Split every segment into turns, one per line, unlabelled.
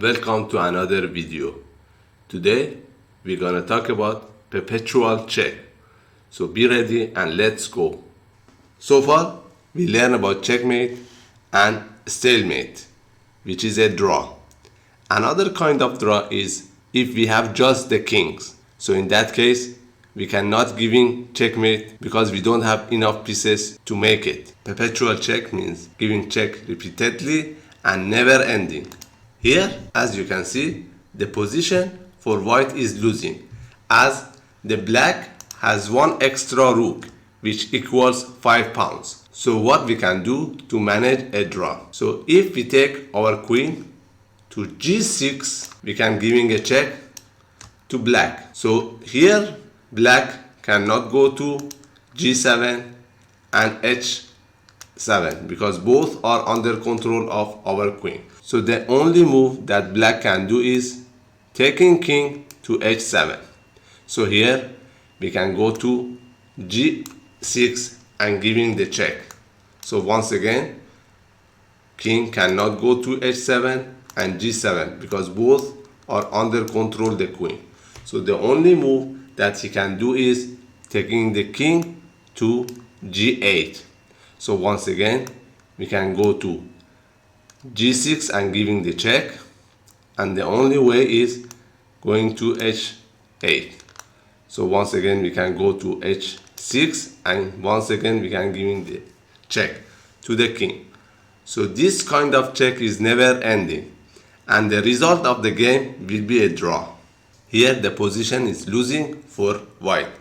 Welcome to another video. Today we're gonna talk about perpetual check. So be ready and let's go. So far we learned about checkmate and stalemate, which is a draw. Another kind of draw is if we have just the kings. So in that case we cannot giving checkmate because we don't have enough pieces to make it. Perpetual check means giving check repeatedly and never ending. Here, as you can see, the position for white is losing, as the black has one extra rook, which equals 5 pawns. So what we can do to manage a draw? So if we take our queen to g6, we can giving a check to black. So here, black cannot go to g7 and h7 because both are under control of our queen. So the only move that black can do is taking king to h7. So here we can go to g6 and giving the check. So once again, king cannot go to h7 and g7 because both are under control the queen. So the only move that he can do is taking the king to g8. So once again, we can go to g6 and giving the check, and the only way is going to h8. So once again we can go to h6 and once again we can giving the check to the king. So this kind of check is never ending and the result of the game will be a draw. Here the position is losing for white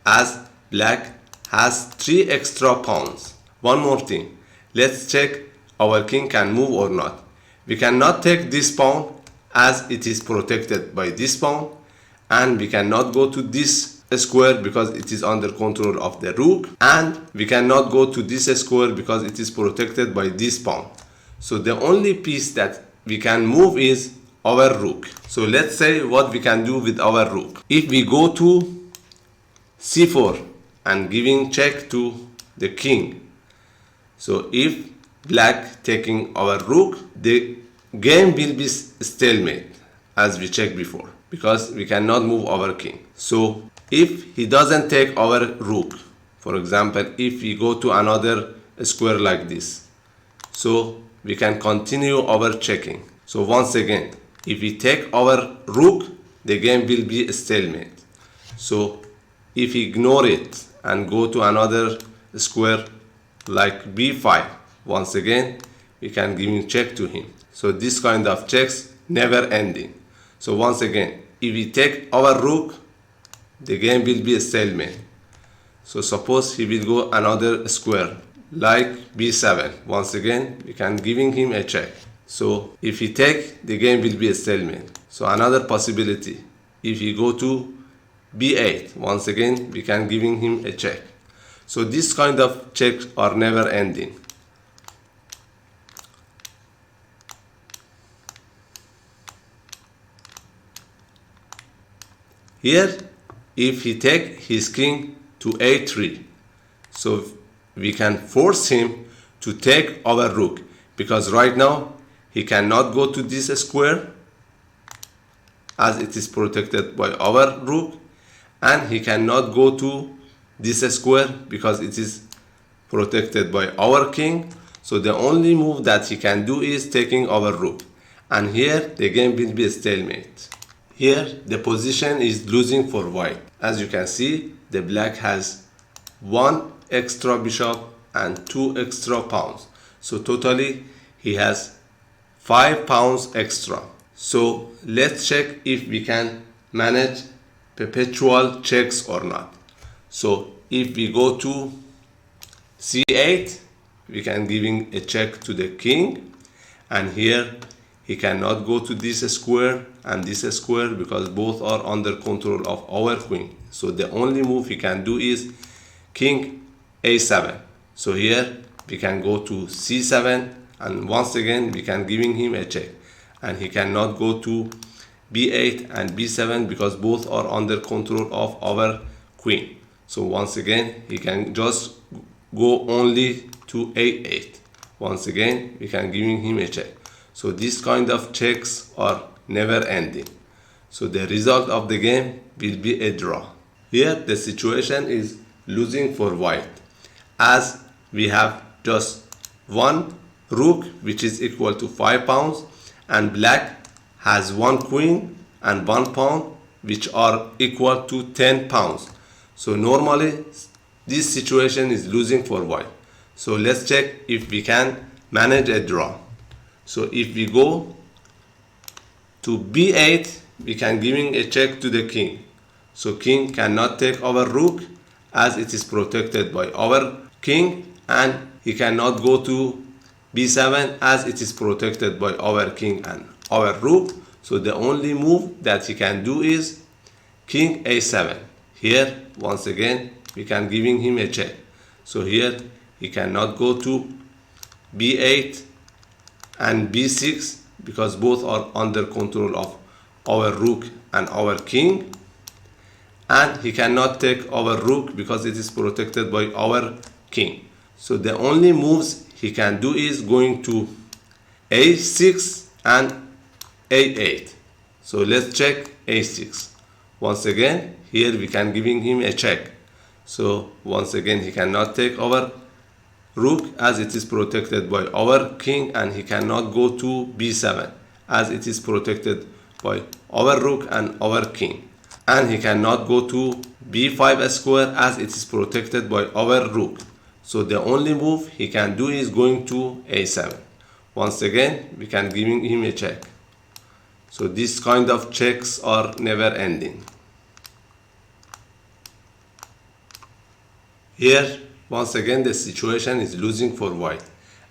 as black has 3 extra pawns. One more thing, let's check our king can move or not. We cannot take this pawn as it is protected by this pawn, and we cannot go to this square because it is under control of the rook, and we cannot go to this square because it is protected by this pawn. So the only piece that we can move is our rook. So let's say what we can do with our rook. If we go to c4 and giving check to the king, so if black taking our rook, the game will be stalemate as we checked before because we cannot move our king. So if he doesn't take our rook, for example, if we go to another square like this, so we can continue our checking. So once again, if we take our rook, the game will be stalemate. So if we ignore it and go to another square like b5, once again we can give check to him. So this kind of checks never ending. So once again, if we take our rook, the game will be a stalemate. So suppose he will go another square like b7, once again we can giving him a check. So if he take, the game will be a stalemate. So another possibility, if he go to b8, once again we can giving him a check. So this kind of checks are never ending. Here, if he take his king to a3, so we can force him to take our rook because right now he cannot go to this square as it is protected by our rook, and he cannot go to this square because it is protected by our king. So the only move that he can do is taking our rook, and here the game will be a stalemate. Here the position is losing for white. As you can see, the black has 1 extra bishop and 2 extra pawns. So totally he has 5 pawns extra. So let's check if we can manage perpetual checks or not. So if we go to c8, we can giving a check to the king, and here he cannot go to this square and this square because both are under control of our queen. So the only move he can do is king a7. So here we can go to c7 and once again we can giving him a check, and he cannot go to b8 and b7 because both are under control of our queen. So once again he can just go only to a8. Once again we can giving him a check. So this kind of checks are never ending. So the result of the game will be a draw. Here the situation is losing for white, as we have just one rook which is equal to 5 pounds, and black has one queen and 1 pawn which are equal to 10 pounds. So normally this situation is losing for white. So let's check if we can manage a draw. So if we go to b8, we can giving a check to the king. So king cannot take our rook as it is protected by our king, and he cannot go to b7 as it is protected by our king and our rook. So the only move that he can do is king a7. Here once again we can giving him a check. So here he cannot go to b8 and b6 because both are under control of our rook and our king, and he cannot take our rook because it is protected by our king. So the only moves he can do is going to a6 and a8. So let's check a6. Once again here we can giving him a check. So once again he cannot take our rook as it is protected by our king, and he cannot go to b7 as it is protected by our rook and our king, and he cannot go to b5 square as it is protected by our rook. So the only move he can do is going to a7. Once again we can giving him a check. So this kind of checks are never ending. Here once again the situation is losing for white,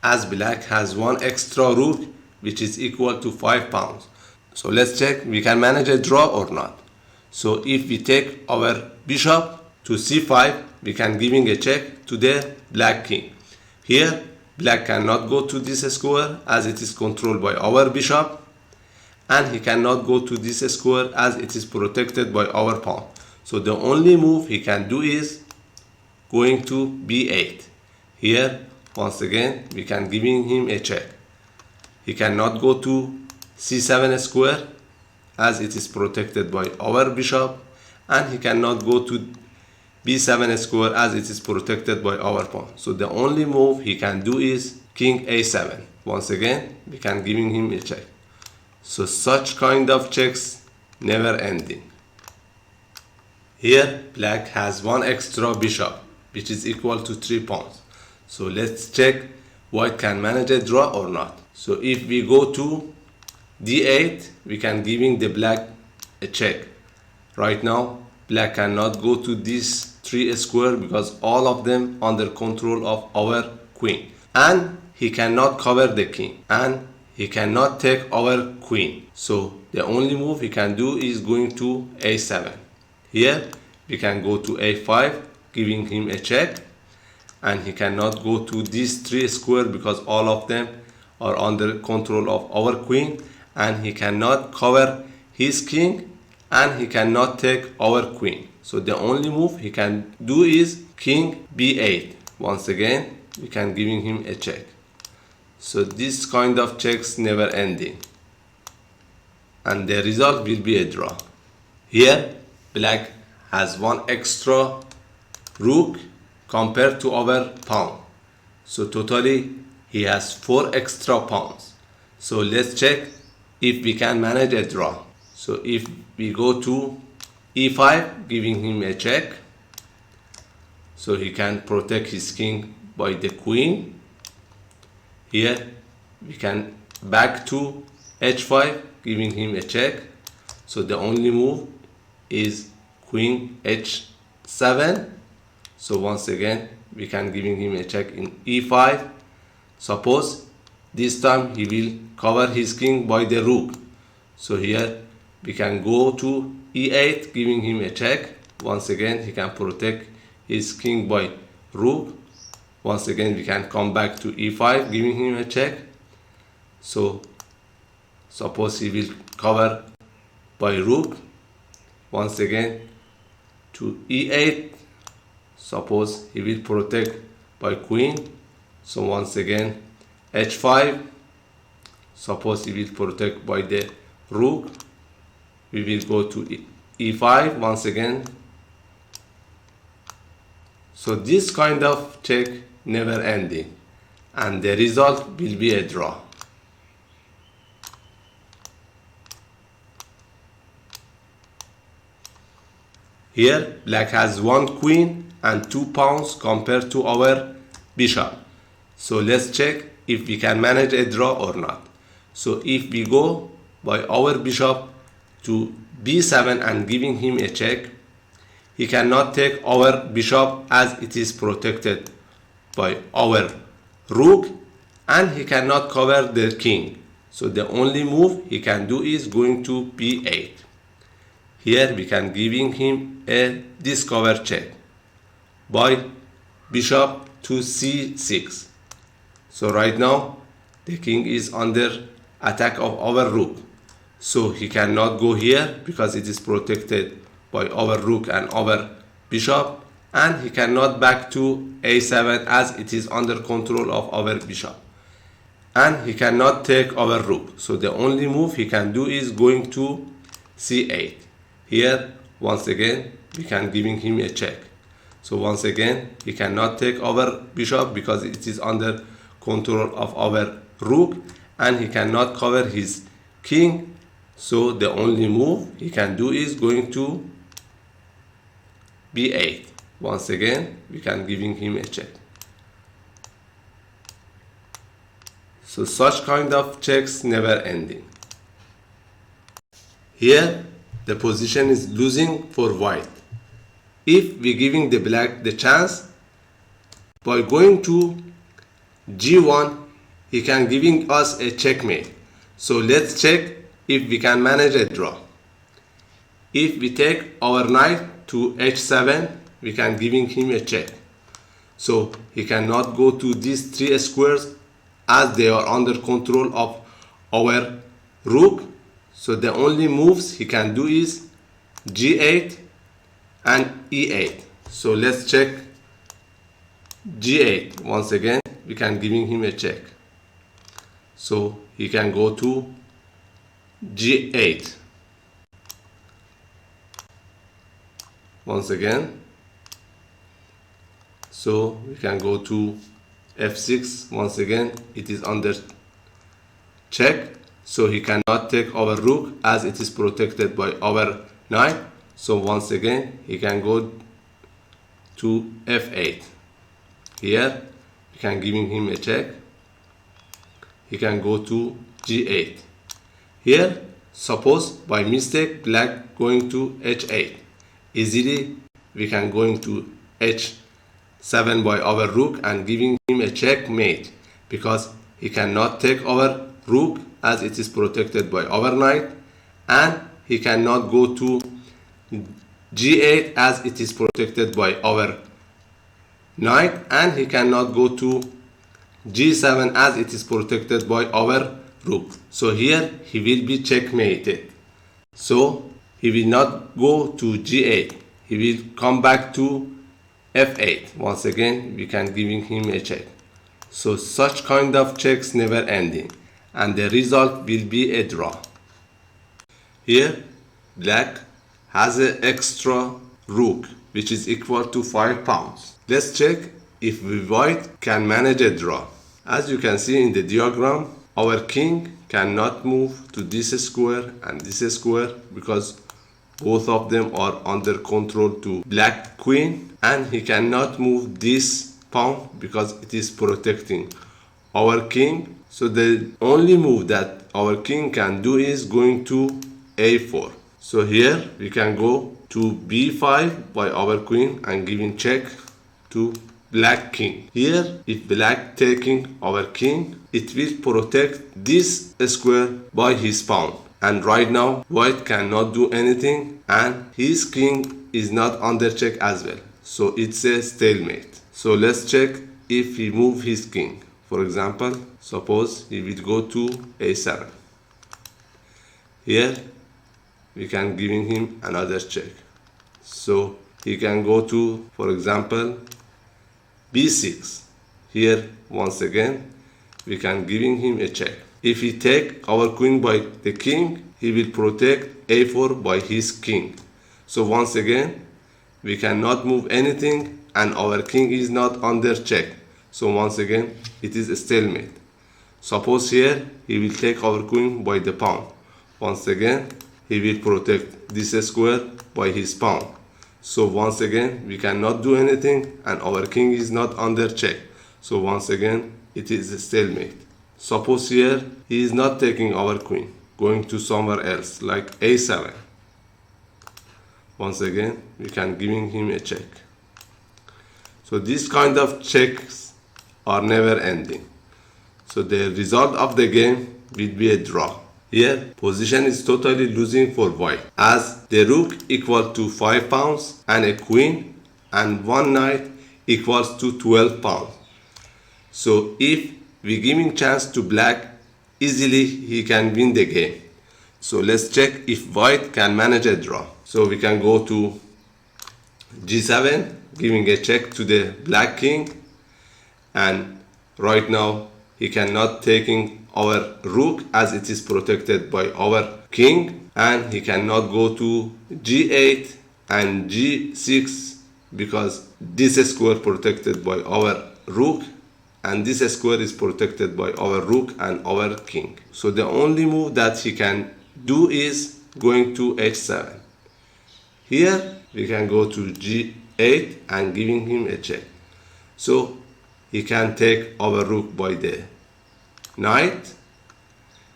as black has one extra rook which is equal to 5 pounds. So let's check we can manage a draw or not. So if we take our bishop to c5, we can giving a check to the black king. Here black cannot go to this square as it is controlled by our bishop, and he cannot go to this square as it is protected by our pawn. So the only move he can do is going to b8. Here once again we can giving him a check. He cannot go to c7 square as it is protected by our bishop, and he cannot go to b7 square as it is protected by our pawn. So the only move he can do is king a7. Once again we can giving him a check. So such kind of checks never ending. Here black has one extra bishop which is equal to 3 pawns. So let's check white can manage a draw or not. So if we go to d8, we can giving the black a check. Right now black cannot go to this 3 square because all of them under control of our queen, and he cannot cover the king, and he cannot take our queen. So the only move he can do is going to a7. Here we can go to a5 giving him a check, and he cannot go to these 3 square because all of them are under control of our queen, and he cannot cover his king, and he cannot take our queen. So the only move he can do is king b8. Once again we can giving him a check. So this kind of checks never ending, and the result will be a draw. Here black has one extra rook compared to our pawn. So totally he has 4 extra pawns. So let's check if we can manage a draw. So if we go to e5 giving him a check, so he can protect his king by the queen. Here we can back to h5 giving him a check. So the only move is queen h7. So once again we can giving him a check in e5. Suppose this time he will cover his king by the rook. So here we can go to e8 giving him a check. Once again he can protect his king by rook. Once again we can come back to e5 giving him a check. So suppose he will cover by rook. Once again to e8. Suppose he will protect by queen. So once again h5. Suppose he will protect by the rook. We will go to e5 once again. So this kind of check never ending, and the result will be a draw. Here black has one queen and 2 pawns compared to our bishop. So let's check if we can manage a draw or not. So if we go by our bishop to b7 and giving him a check, he cannot take our bishop as it is protected by our rook, and he cannot cover the king. So the only move he can do is going to b8. Here we can giving him a discover check by bishop to c6. So right now the king is under attack of our rook. So he cannot go here because it is protected by our rook and our bishop, and he cannot back to a7 as it is under control of our bishop, and he cannot take our rook. So the only move he can do is going to c8. Here once again we can giving him a check. So once again he cannot take our bishop because it is under control of our rook, and he cannot cover his king. So the only move he can do is going to b8. Once again we can giving him a check. So such kind of checks never ending. Here the position is losing for white. If we giving the black the chance by going to g1, he can giving us a checkmate. So let's check if we can manage a draw. If we take our knight to h7, we can giving him a check. So he cannot go to these 3 squares as they are under control of our rook. So the only moves he can do is g8 and e8. So let's check g8. Once again we can giving him a check. So he can go to g8. Once again, so we can go to f6. Once again it is under check, so he cannot take our rook as it is protected by our knight. So once again he can go to f8. Here we can giving him a check. He can go to g8. Here suppose by mistake black going to h8, easily we can going to h7 by our rook and giving him a checkmate, because he cannot take our rook as it is protected by our knight, and he cannot go to g8 as it is protected by our knight, and he cannot go to g7 as it is protected by our rook. So here he will be checkmated. So he will not go to g8, he will come back to f8. Once again we can giving him a check. So such kind of checks never ending, and the result will be a draw. Here black has an extra rook which is equal to 5 pawns. Let's check if white can manage a draw. As you can see in the diagram, our king cannot move to this square and this square because both of them are under control to black queen, and he cannot move this pawn because it is protecting our king. So the only move that our king can do is going to a4. So here we can go to b5 by our queen and giving check to black king. Here if black taking our king, it will protect this square by his pawn, and right now white cannot do anything and his king is not under check as well. So it's a stalemate. So let's check if he move his king. For example, suppose he will go to a7. Here we can giving him another check. So he can go to, for example, b6. Here once again we can giving him a check. If he take our queen by the king, he will protect a4 by his king. So once again, we cannot move anything and our king is not under check. So once again, it is a stalemate. Suppose here, he will take our queen by the pawn. Once again, he will protect this square by his pawn. So once again, we cannot do anything and our king is not under check. So once again, it is a stalemate. Suppose here, he is not taking our queen, going to somewhere else, like a7. Once again, we can giving him a check. So this kind of checks are never ending. So the result of the game will be a draw. Here, position is totally losing for white, as the rook equals to 5 pawns and a queen and one knight equals to 12 pawns. So if we giving chance to black, easily he can win the game. So let's check if white can manage a draw. So we can go to g7, giving a check to the black king, and right now he cannot taking our rook as it is protected by our king, and he cannot go to g8 and g6 because this square protected by our rook and this square is protected by our rook and our king. So the only move that he can do is going to h7. Here we can go to g8 and giving him a check. So he can take our rook by the knight,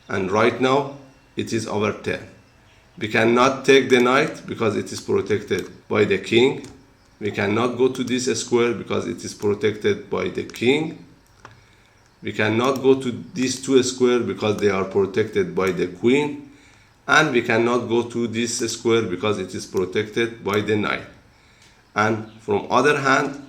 and right now it is our turn. We cannot take the knight because it is protected by the king. We cannot go to this square because it is protected by the king. We cannot go to these two squares because they are protected by the queen, and we cannot go to this square because it is protected by the knight. And from other hand,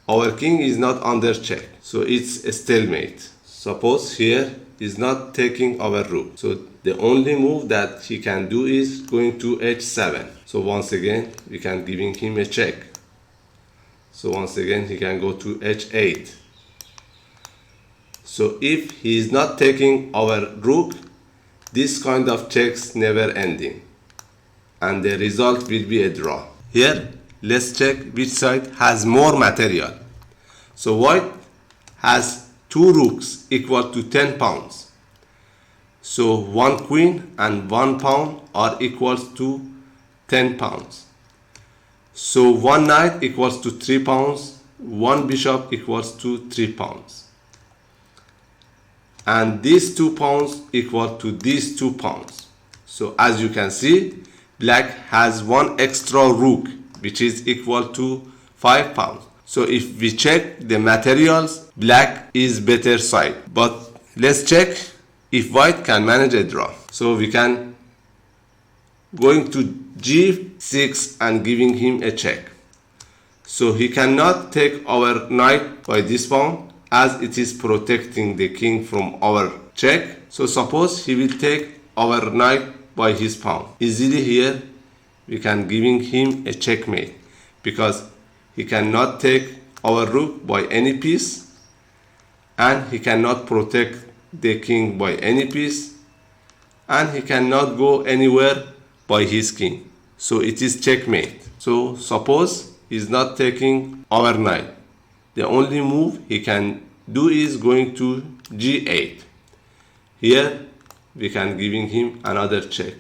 our king is not under check, so it's a stalemate. Suppose here is not taking our rook, so the only move that he can do is going to h7. So once again we can giving him a check. So once again he can go to h8. So if he is not taking our rook, this kind of checks never ending, and the result will be a draw. Here let's check which side has more material. So white has 2 rooks equal to 10 pounds. So 1 queen and 1 pawn are equals to 10 pounds. So 1 knight equals to 3 pounds, 1 bishop equals to 3 pounds. And these 2 pounds equal to these 2 pounds. So as you can see, black has 1 extra rook which is equal to 5 pounds. So if we check the materials, black is better side. But let's check if white can manage a draw. So we can going to g6 and giving him a check. So he cannot take our knight by this pawn as it is protecting the king from our check. So suppose he will take our knight by his pawn. Easily here we can giving him a checkmate because he cannot take our rook by any piece and he cannot protect the king by any piece and he cannot go anywhere by his king. So it is checkmate. So suppose he is not taking our knight. The only move he can do is going to g8. Here we can giving him another check.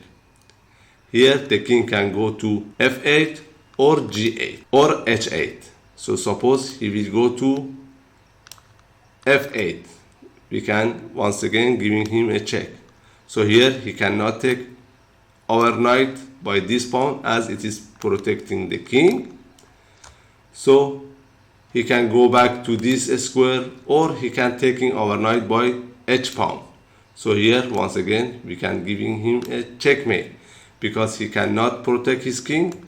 Here the king can go to f8 or g8 or h8. So suppose he will go to f8. We can once again giving him a check. So here he cannot take our knight by this pawn as it is protecting the king. So he can go back to this square or he can taking our knight by h pawn. So here once again we can giving him a checkmate because he cannot protect his king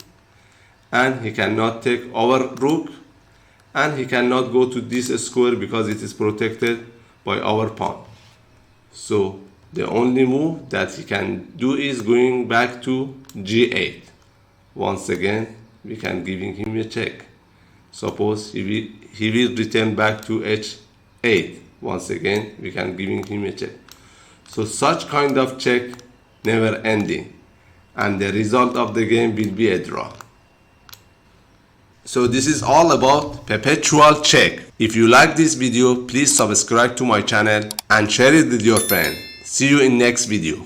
and he cannot take our rook and he cannot go to this square because it is protected by our pawn. So the only move that he can do is going back to g8. Once again we can giving him a check. Suppose he will return back to h8. Once again we can giving him a check. So such kind of check never ending, and the result of the game will be a draw. So this is all about Perpetual Check. If you like this video, please subscribe to my channel and share it with your friend. See you in next video.